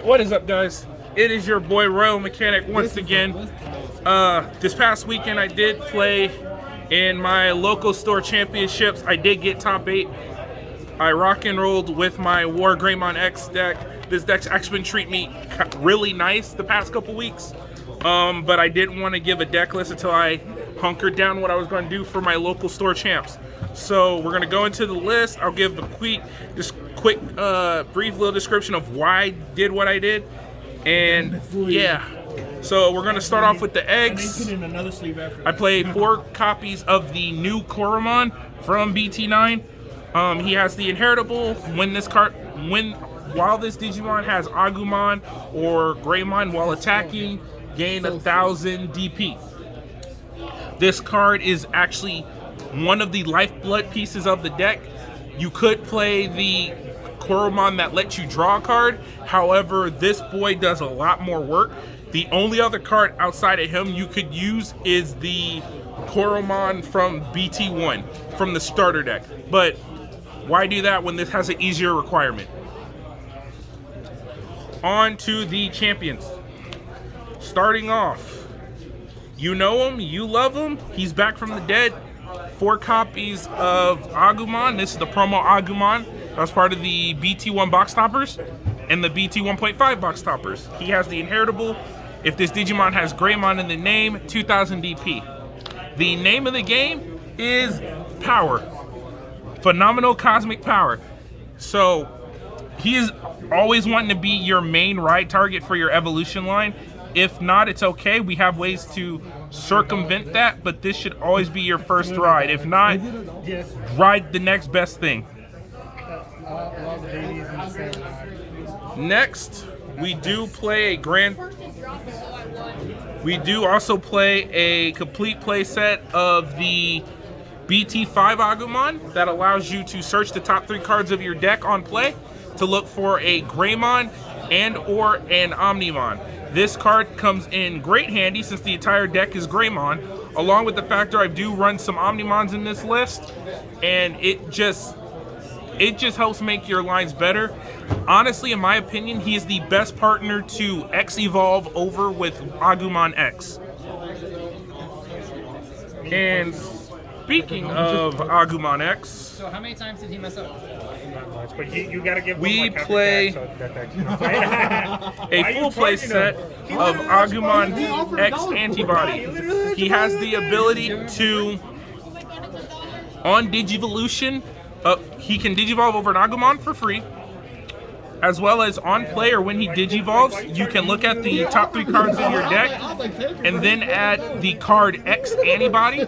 What is up, guys? It is your boy Royal Mechanic once again. This past weekend I did play in my local store championships. I did get top 8. I rock and rolled with my Wargreymon X deck. This deck's actually been treating me really nice the past couple weeks. But I didn't want to give a deck list until I hunkered down what I was going to do for my local store champs. So we're going to go into the list. I'll give a quick brief little description of why I did what I did. And yeah, so we're going to start off with the eggs. I played 4 copies of the new Greymon from BT9. He has the inheritable. While this Digimon has Agumon or Greymon while attacking, gain 1000 DP. This card is actually one of the lifeblood pieces of the deck. You could play the Greymon that lets you draw a card. However, this boy does a lot more work. The only other card outside of him you could use is the Greymon from BT1 from the starter deck. But why do that when this has an easier requirement? On to the champions. Starting off, you know him, you love him. He's back from the dead. 4 copies of Agumon. This is the promo Agumon. That's part of the BT1 box toppers and the BT 1.5 box toppers. He has the inheritable. If this Digimon has Greymon in the name, 2000 DP. The name of the game is Power. Phenomenal cosmic power. So he is always wanting to be your main ride target for your evolution line. If not, it's okay. We have ways to circumvent that, but this should always be your first ride. If not, ride the next best thing. Next, we do also play a complete play set of the BT5 Agumon that allows you to search the top 3 cards of your deck on play to look for a Greymon and or an Omnimon. This card comes in great handy since the entire deck is Greymon, along with the factor I do run some Omnimons in this list, and it just helps make your lines better. Honestly, in my opinion, he is the best partner to X Evolve over with Agumon X. And speaking of Agumon X, so how many times did he mess up? Not much, but you gotta give we play a full play set of Agumon X Antibody. He has the ability to, on Digivolution, he can Digivolve over an Agumon for free, as well as on player when he Digivolves, you can look at the top 3 cards in your deck and then add the card X Antibody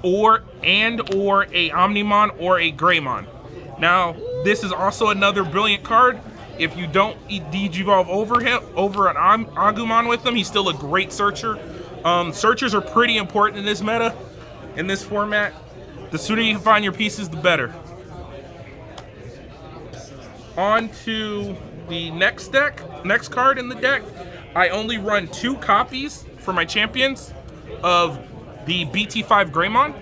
or a Omnimon or a Greymon. Now, this is also another brilliant card. If you don't Digivolve over an Agumon with him, he's still a great searcher. Searchers are pretty important in this meta, in this format. The sooner you can find your pieces, the better. On to the next card in the deck. I only run 2 copies for my champions of the BT5 Greymon.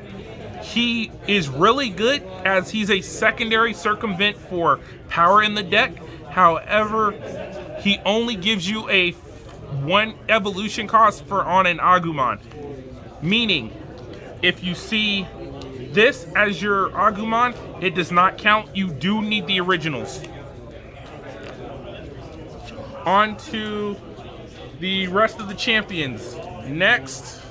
He is really good as he's a secondary circumvent for power in the deck. However, he only gives you a 1 evolution cost on an Agumon. Meaning, if you see this as your Agumon, it does not count. You do need the originals. On to the rest of the champions. Next,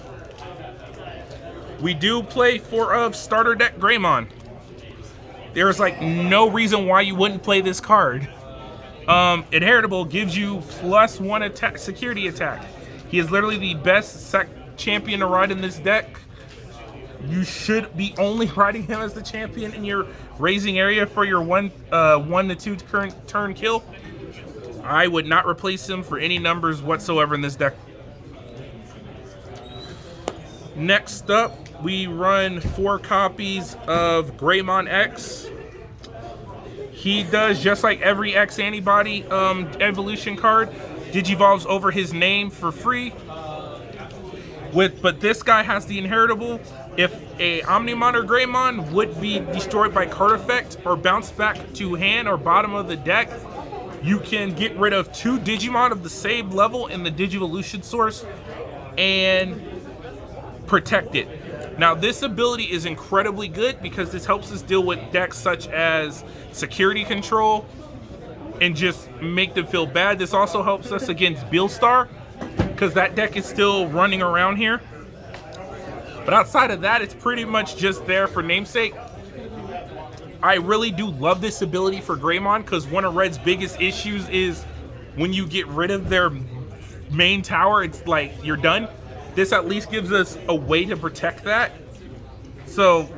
we do play 4 of starter deck Greymon. There's like no reason why you wouldn't play this card. Inheritable gives you +1 attack, security attack. He is literally the best champion to ride in this deck. You should be only riding him as the champion in your raising area for your 1 to 2 current turn kill. I would not replace him for any numbers whatsoever in this deck. Next up, we run 4 copies of Greymon X. He does just like every X Antibody evolution card, Digivolves over his name for free. But this guy has the inheritable. If a Omnimon or Greymon would be destroyed by card effect or bounce back to hand or bottom of the deck, you can get rid of 2 Digimon of the same level in the Digivolution source and protect it. Now, this ability is incredibly good because this helps us deal with decks such as security control and just make them feel bad. This also helps us against Beelstar because that deck is still running around here. But outside of that, it's pretty much just there for namesake. I really do love this ability for Greymon because one of Red's biggest issues is when you get rid of their main tower, it's like you're done. This at least gives us a way to protect that. So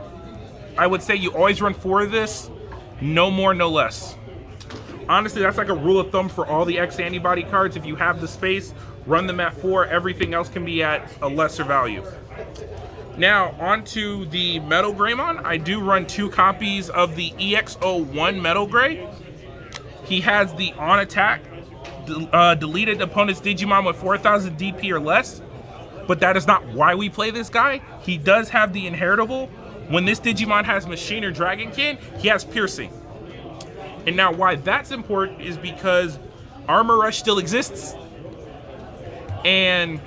I would say you always run 4 of this, no more, no less. Honestly, that's like a rule of thumb for all the X Antibody cards. If you have the space, run them at 4. Everything else can be at a lesser value. Now, onto the Metal Greymon. I do run 2 copies of the EX01 Metal Grey. He has the on attack, deleted opponent's Digimon with 4,000 DP or less, but that is not why we play this guy. He does have the inheritable. When this Digimon has Machine or Dragonkin, he has Piercing. And now why that's important is because Armor Rush still exists, and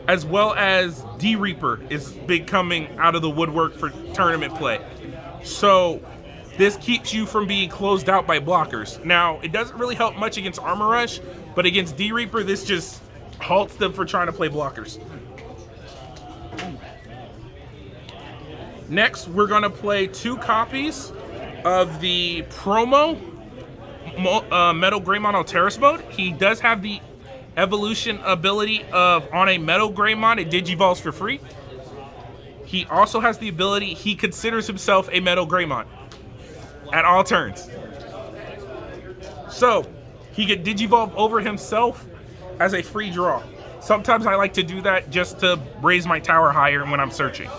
as well as D-Reaper is becoming out of the woodwork for tournament play. So this keeps you from being closed out by blockers. Now, it doesn't really help much against Armor Rush, but against D-Reaper, this just halts them for trying to play blockers. Next, we're gonna play 2 copies of the promo Metal Greymon Alteris mode. He does have the evolution ability of on a Metal Greymon, it digivolves for free. He also has the ability, he considers himself a Metal Greymon at all turns. So he could digivolve over himself as a free draw. Sometimes I like to do that just to raise my tower higher when I'm searching.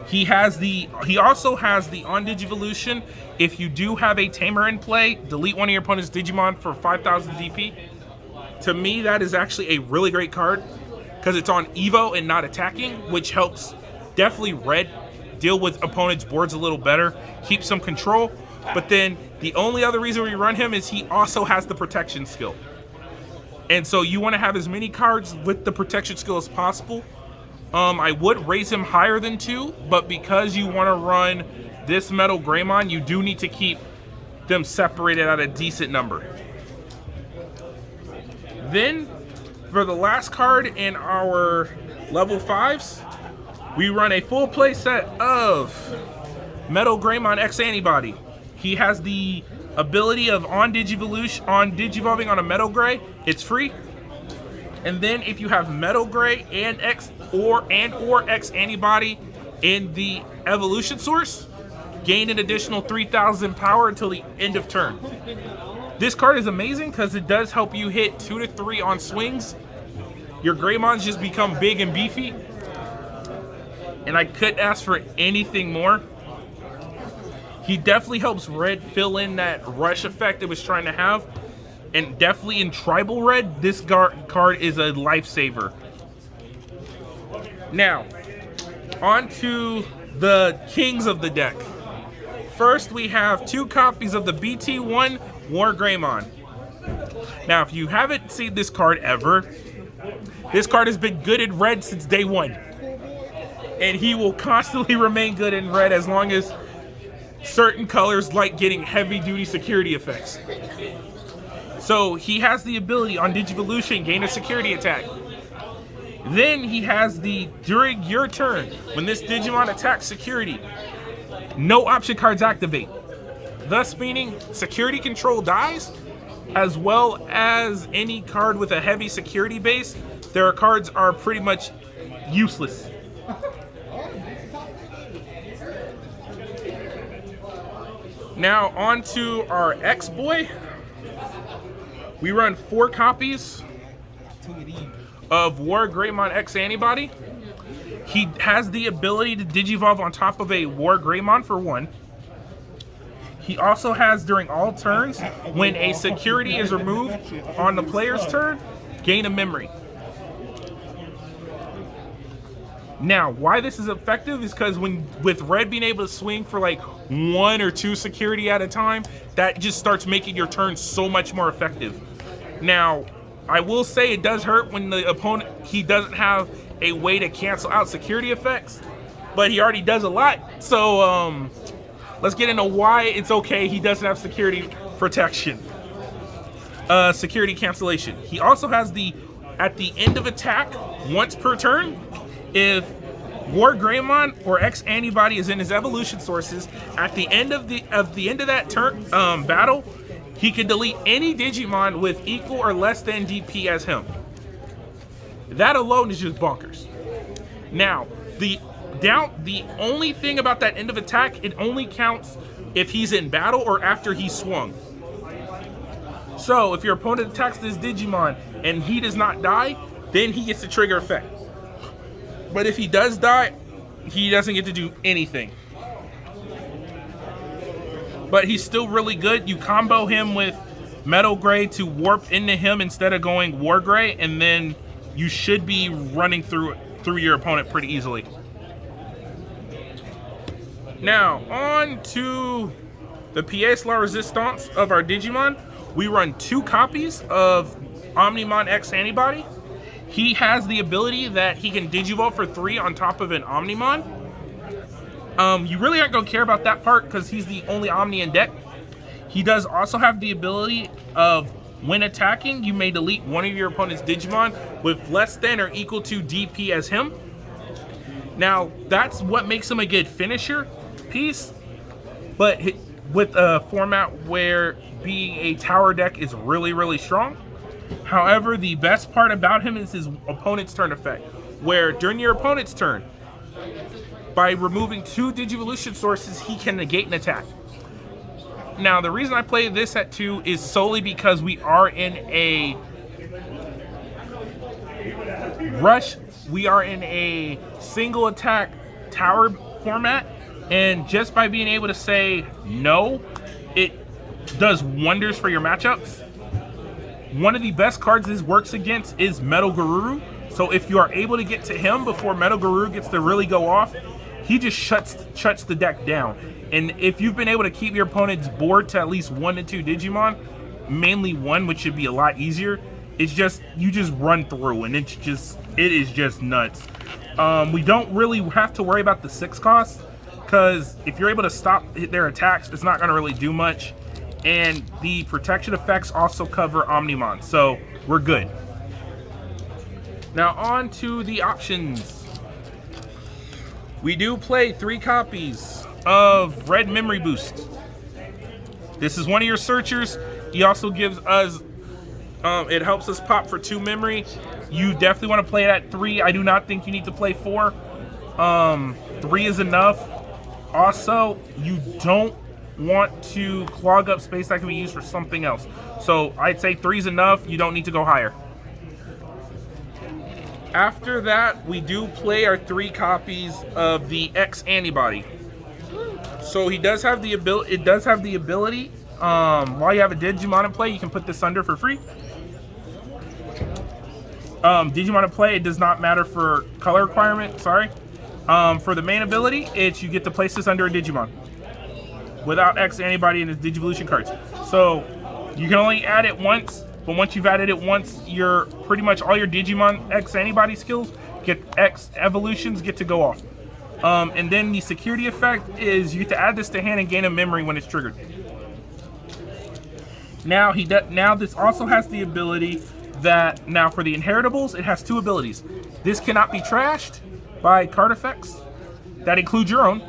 He also has the on Digivolution. If you do have a Tamer in play, delete one of your opponent's Digimon for 5,000 DP. To me, that is actually a really great card because it's on Evo and not attacking, which helps definitely Red deal with opponents' boards a little better, keep some control. But then the only other reason we run him is he also has the protection skill. And so you want to have as many cards with the protection skill as possible. I would raise him higher than 2, but because you want to run this Metal Greymon, you do need to keep them separated at a decent number. Then, for the last card in our level 5s, we run a full play set of Metal Greymon X Antibody. He has the ability of on Digivolving on a Metal Grey, it's free. And then if you have Metal Grey and X Antibody in the evolution source, gain an additional 3,000 power until the end of turn. This card is amazing because it does help you hit 2 to 3 on swings. Your Greymons just become big and beefy. And I couldn't ask for anything more. He definitely helps Red fill in that rush effect it was trying to have. And definitely in Tribal Red, this card is a lifesaver. Now, on to the kings of the deck. First, we have 2 copies of the BT1 Wargreymon. Now, if you haven't seen this card ever, this card has been good in Red since day 1. And he will constantly remain good in Red as long as certain colors like getting heavy-duty security effects. So he has the ability on Digivolution, gain a security attack. Then he has the, during your turn, when this Digimon attacks security, no option cards activate. Thus meaning security control dies, as well as any card with a heavy security base. Their cards are pretty much useless. Now on to our Exboy. We run 4 copies of Wargreymon X Antibody. He has the ability to Digivolve on top of a Wargreymon for 1. He also has, during all turns, when a security is removed on the player's turn, gain a memory. Now, why this is effective is because with red being able to swing for like 1 or 2 security at a time, that just starts making your turn so much more effective. Now, I will say it does hurt when the opponent, he doesn't have a way to cancel out security effects, but he already does a lot. So let's get into why it's okay he doesn't have security protection. Security cancellation. He also has at the end of attack, once per turn, if Wargreymon or X Antibody is in his evolution sources, at the end of that turn battle, he can delete any Digimon with equal or less than DP as him. That alone is just bonkers. Now, the only thing about that end of attack, it only counts if he's in battle or after he's swung. So if your opponent attacks this Digimon and he does not die, then he gets the trigger effect. But if he does die, he doesn't get to do anything. But he's still really good. You combo him with Metal Gray to warp into him instead of going War Gray, and then you should be running through your opponent pretty easily. Now, on to the pièce la résistance of our Digimon. We run 2 copies of Omnimon X Antibody. He has the ability that he can Digivolve for 3 on top of an Omnimon. You really aren't going to care about that part because he's the only Omni in deck. He does also have the ability of, when attacking, you may delete one of your opponent's Digimon with less than or equal to DP as him. Now, that's what makes him a good finisher piece, but with a format where being a tower deck is really, really strong. However, the best part about him is his opponent's turn effect, where during your opponent's turn, by removing 2 Digivolution sources, he can negate an attack. Now, the reason I play this at 2 is solely because we are in a rush. We are in a single attack tower format, and just by being able to say no, it does wonders for your matchups. One of the best cards this works against is Metal Garuru. So if you are able to get to him before Metal Garuru gets to really go off, he just shuts the deck down. And if you've been able to keep your opponent's board to at least 1 to 2 Digimon, mainly 1, which should be a lot easier, it's just, you just run through, and it is just nuts. We don't really have to worry about the 6 cost, because if you're able to stop their attacks, it's not going to really do much. And the protection effects also cover Omnimon, so we're good. Now on to the options. We do play 3 copies of Red Memory Boost. This is one of your searchers. He also gives us, it helps us pop for 2 memory. You definitely want to play it at 3. I do not think you need to play 4. 3 is enough. Also, you don't want to clog up space that can be used for something else. So I'd say 3 is enough. You don't need to go higher. After that, we do play our 3 copies of the X Antibody. So he does have the ability. It does have the ability. While you have a Digimon in play, you can put this under for free. Digimon in play, it does not matter for color requirement. Sorry. For the main ability, it's you get to place this under a Digimon without X Antibody and his Digivolution cards. So you can only add it once, but once you've added it once, you're pretty much all your Digimon X Antibody skills get X evolutions get to go off. And then the security effect is you get to add this to hand and gain a memory when it's triggered. Now this also has the ability that now for the inheritables, it has 2 abilities. This cannot be trashed by card effects. That includes your own.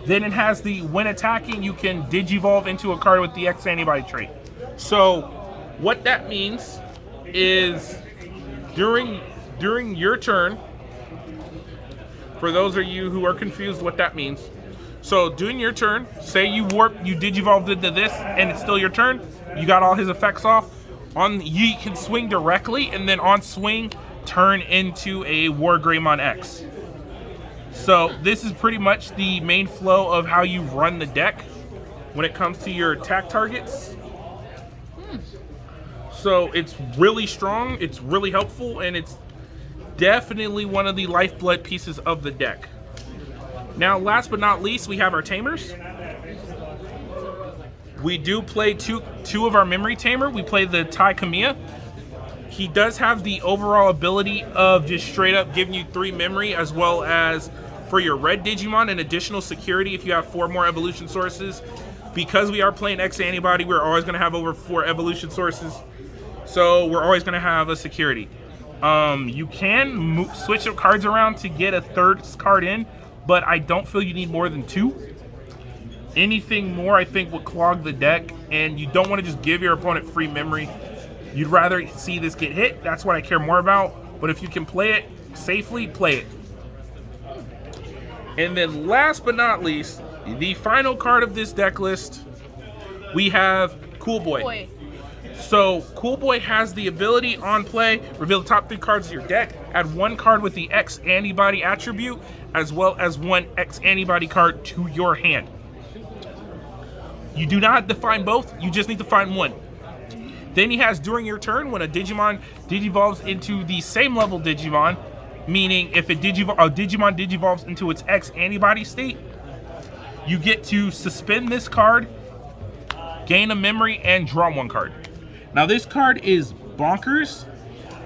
Then it has the when attacking, you can Digivolve into a card with the X Antibody trait. So what that means is during your turn, for those of you who are confused what that means, so during your turn, say you Digivolved into this and it's still your turn, you got all his effects off, you can swing directly and then on swing, turn into a Wargreymon X. So this is pretty much the main flow of how you run the deck when it comes to your attack targets. So it's really strong, it's really helpful, and it's definitely one of the lifeblood pieces of the deck. Now, last but not least, we have our Tamers. We do play two of our memory Tamer. We play the Tai Kamiya. He does have the overall ability of just straight up giving you 3 memory, as well as for your red Digimon, an additional security if you have 4 more evolution sources. Because we are playing X Antibody, we're always going to have over 4 evolution sources. So we're always going to have a security. You can switch your cards around to get a 3rd card in, but I don't feel you need more than 2. Anything more, I think, would clog the deck, and you don't want to just give your opponent free memory. You'd rather see this get hit. That's what I care more about. But if you can play it safely, play it. And then last but not least, the final card of this deck list, we have Cool Boy. So Cool Boy has the ability on play, reveal the top 3 cards of your deck, add 1 card with the X Antibody attribute, as well as 1 X Antibody card to your hand. You do not have to find both, you just need to find 1. Then he has during your turn, when a Digimon digivolves into the same level Digimon, meaning if a Digimon digivolves into its X Antibody state, you get to suspend this card, gain a memory, and draw 1 card. Now this card is bonkers.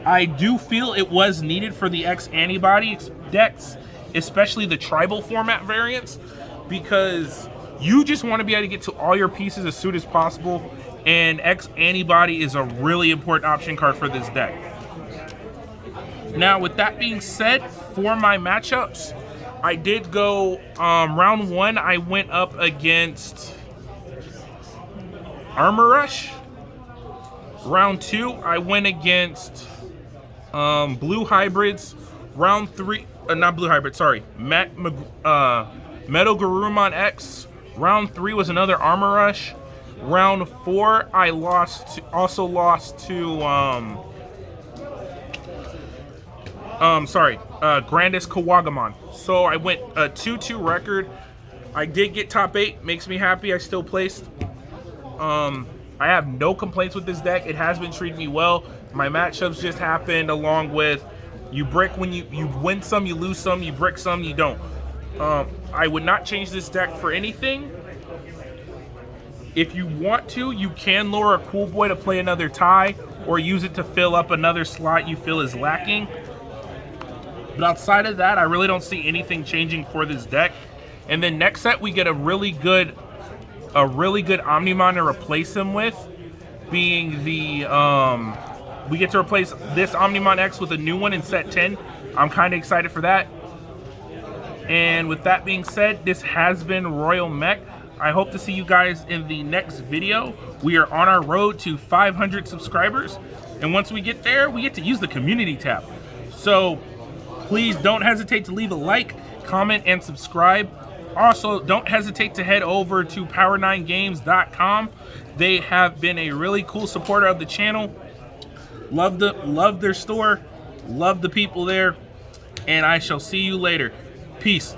I do feel it was needed for the X Antibody decks, especially the tribal format variants, because you just want to be able to get to all your pieces as soon as possible, and X Antibody is a really important option card for this deck. Now, with that being said, for my matchups, I did go round 1. I went up against Armor Rush. Round 2, I went against Blue Hybrids. Round 3, not Blue Hybrid, sorry, Metal Garurumon X. Round 3 was another Armor Rush. Round 4, I also lost to Grandest Kawagamon. So I went a 2-2 record. I did get top 8, makes me happy. I still placed. I have no complaints with this deck. It has been treating me well. My matchups just happened along with you brick when you win some, you lose some, you brick some, you don't. I would not change this deck for anything. If you want to, you can lower a Cool Boy to play another tie, or use it to fill up another slot you feel is lacking. But outside of that, I really don't see anything changing for this deck. And then next set, we get a really good Omnimon to replace him with, being the we get to replace this Omnimon X with a new one in set 10. I'm kind of excited for that. And with that being said, this has been Royal Mech. I hope to see you guys in the next video. We are on our road to 500 subscribers, and once we get there, we get to use the community tab. So please don't hesitate to leave a like, comment, and subscribe. Also, don't hesitate to head over to power9games.com. They have been a really cool supporter of the channel. Love their store, love the people there, and I shall see you later. Peace.